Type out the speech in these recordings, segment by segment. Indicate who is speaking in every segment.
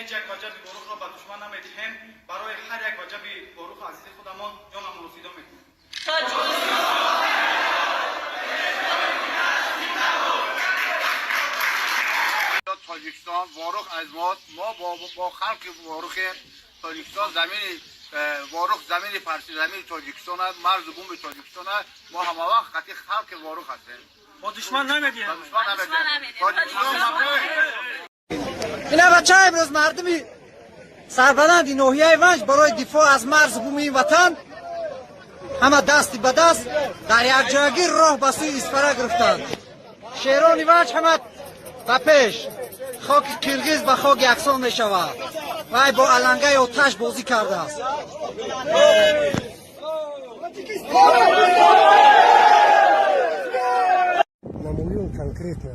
Speaker 1: هیچ یک وجب گروه را به دشمن نمیدهیم. برای هر یک وجب گروه عزیز خودمان جانمان فدا میکنیم.
Speaker 2: تاجیکستان واروخ از ما با خلق واروخ تاجیکستان زمین واروخ زمین پارسی زمین تاجیکستان مرز بوم تاجیکستان ما همه وقت خاطر خلق واروخ هستیم.
Speaker 1: با دشمن نمیدیم.
Speaker 3: اینا بچه امروز مردمی سربلند ناحیه ونج برای دفاع از مرز بوم این وطن همه دستی به دست در یک جایگیر راه به سوی اسپره گرفتند. شیران ونج همه به پیش، خاک کرگیز به خاک یکسان می شود. وی با علنگه آتش بازی کرده است.
Speaker 4: Намалювал конкретно.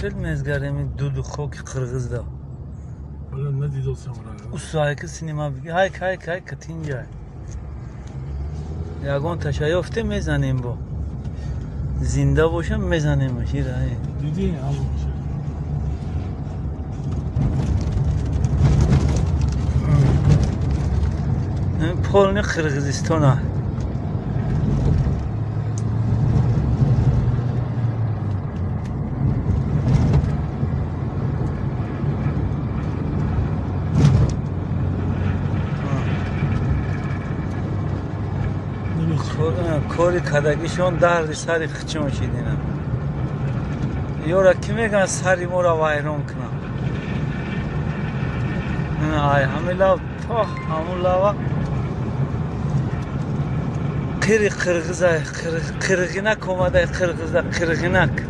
Speaker 5: خیلی مزگرمی دو خاک قرغزدا
Speaker 4: حالا ندیدم سمرا
Speaker 5: اصلا که سینما بگی های کتین جای یگان تشایفته میزنیم با زنده باشم میزنیم شیر های
Speaker 4: دیدی همون
Speaker 5: این پولنی قرغزستان ها کاری کدگیشون درد سری خچون شدینم یورا کی میگن سری مورا وایرون کنم آی همه لاو همون لاوا قرغینک اومده قرغینک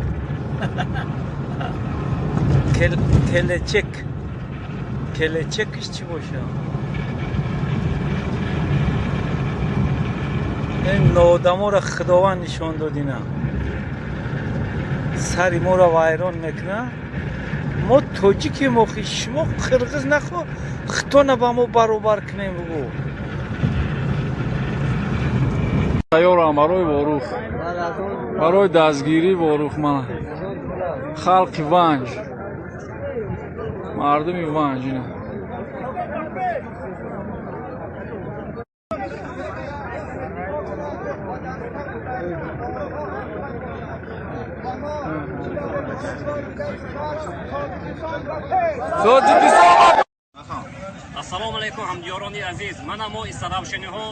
Speaker 5: کلچکش چی باشه این نادمو را خداوند نشان دادینا سری ما را وایران میکنه ما تاجیکی مخی شما قرغز نخوا خطانه با ما برابر کنیم بگو
Speaker 6: تیارم برای واروخ برای دستگیری واروخ من خلق ونج مردمی ونج اینا
Speaker 7: ассалому алайкум ҳамдиёрони азиз, мана мо истаравшиниҳо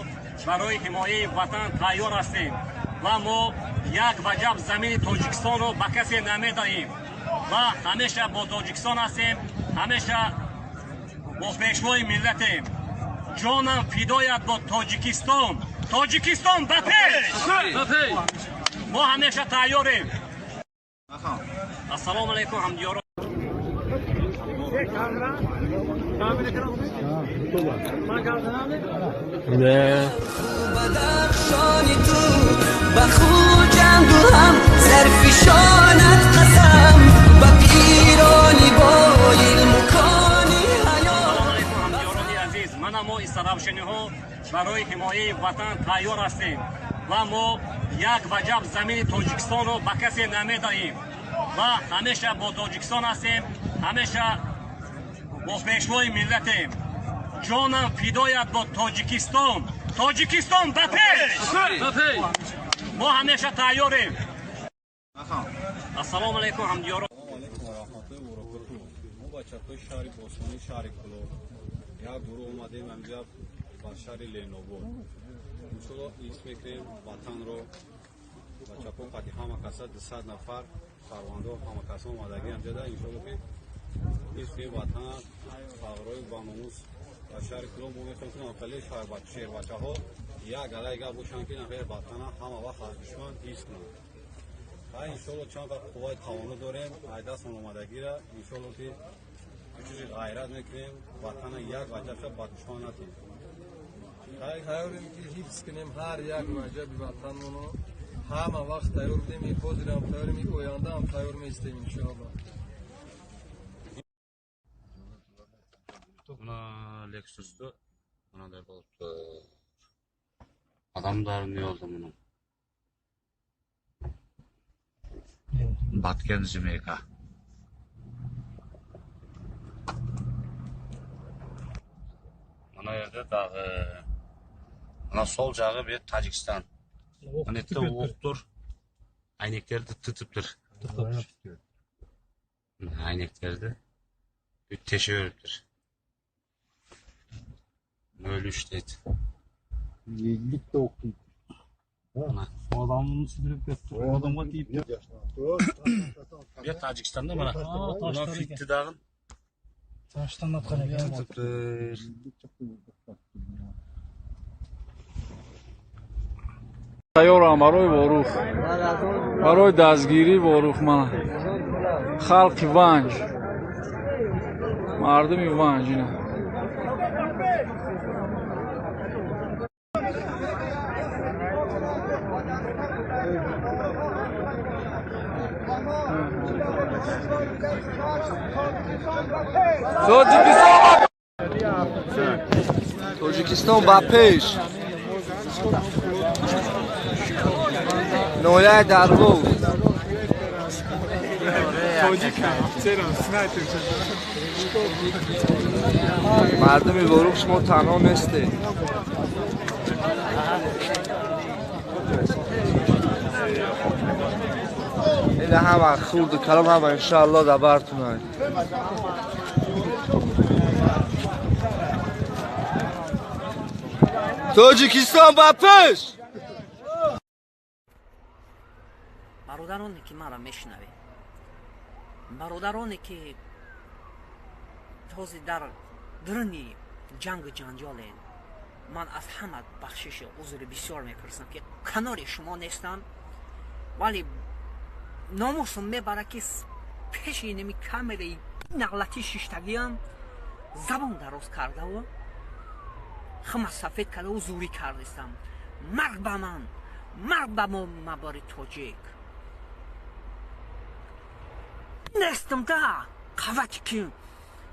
Speaker 7: барои ҳимояи ватан тайёр ҳастем ва мо як ваҷаб замини тоҷикистонро ба касе намедаҳем ва ҳамеша бо тоҷикистон ҳастем, ҳамеша бо пешвои миллатем. ҷонам фидоят бо тоҷикистон. тоҷикистон ба пеш! мо ҳамеша тайёрем. ассалому алайкум ҳамдиёрон.
Speaker 8: بدخشانی تو بخوجند و هم زرفشانت قسم و پیرانی با علمکانی
Speaker 7: ҳамдиёрони азиз, мана мо истаравшиниҳо барои ҳимояи ватан тайёр ҳастем ва мо як ваҷаб замини тоҷикистонро ба касе намедаҳем ва ҳамеша бо тоҷикистон ҳастем, ҳамеша бо пешвои миллатем. ҷонам фидоят бо тоҷикистон. тоҷикистон ба пеш! мо ҳамеша тайёрем. ассалому алайкум ҳамдиёрон.
Speaker 9: мо бачаҳои шаҳри босмонӣ шаҳри кӯлор як гурӯҳ омадем амҷа ба шаҳри ленобод иншалло ҳис мекунем ватанро ва чапоқати ҳама каса 200 нафар шаҳрвандо ҳама каса омадаги ҳамҷода иншалло ки ҳис кунем ватан фағрои баномус ва шаҳри кулон мо мехоҳем ки нақали шербачаҳо як алай гап бошанд ки нахер ватана ҳама вақт аз душман ҳис кунанд. ҳай иншалло чанд вақт қувваи қавонӣ дорем ай дастмон омадагира иншалло ки чузи ғайрат мекунем ватана як ваҷабша ба душман натем.
Speaker 10: тайёрем ки ҳифз кунем ҳар як ваҷаби ватанмоно ҳама вақт тайёр будем ҳозирам тайёрем ояндаам тайёр меистем иншоалло.
Speaker 11: Buna Lexus'tu. Buna da oldu. Adamlar ne oldu bunun? Batken Zümeyka. Buna yerde dağı. Buna sol cağı bir Tacikistan. Anette oğuktur. Aynekleri de tıtıptır. Aynekleri de teşekkürdür. Böyle işte.
Speaker 4: Yeğillik de okuydu. O adam bunu sürdürüp yaptı. O adama deyip de.
Speaker 11: Bir Tacikistan'da bana. Buna fitti dağın.
Speaker 4: Taştan atkarak ya.
Speaker 6: Тайёрам барои ворух. Барои дастгирии ворух ман. Халқи Ванҷ. Мардуми Ванҷ ина.
Speaker 10: Tojikiston ba pesh. Noya darvo. Мардуми ворух шумо танҳо нестед. ина ҳама хурду калом ҳама иншаалло да бартунай. Tojikiston ба пеш.
Speaker 12: бародароне ки маро мешунавед, бародароне ки ҳозир дар дурни ҷангу ҷанҷолем, ман аз ҳама бахшиши узри бисёр мепурсам ки канори шумо нестам, вале номусум мебарад ки пеши ними камераи нағлати шиштагиам забон дароз кардаву ҳама сафед кардаву зӯрӣ кардистам. марг ба ман, марг ба мо мабори тоҷик. нестам да қавати ки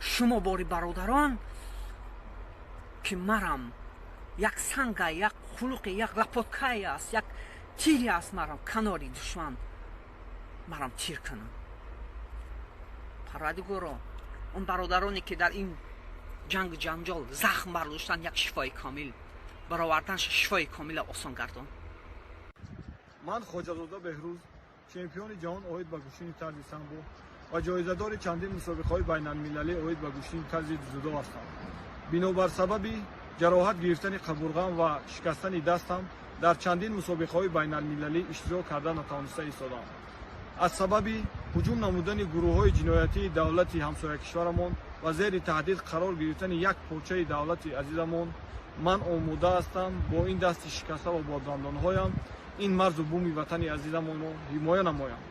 Speaker 12: шумо бори бародарон ки марам як санга, як хулуқи, як лапоткае аст, як тири аст марам канори душман марам тир кунам. парвардигоро он бародароне ки дар ин ҷангу ҷанҷол захм бардоштанд як шифои камил бароварданаш шифои камила осон гардон.
Speaker 13: ман хоҷазода беҳрӯз чемпиони ҷаҳон оид ба кушини тарзи самбо ва ҷоизадори чандин мусобиқаҳои байналмилалӣ оид ба кушини тарзи дзюдо ҳастам. бинобар сабаби ҷароҳат гирифтани қабурғам ва шикастани дастам дар чандин мусобиқаҳои байналмилалӣ иштирок карда натавониста истодам. аз сабаби ҳуҷум намудани гурӯҳҳои ҷиноятии давлати ҳамсоякишварамон ва зери таҳдид қарор гирифтани як порчаи давлати азизамон ман омода ҳастам бо ин дасти шикаста ва бодрандонҳоям ин марзу буми ватани азизамонро ҳимоя намоям.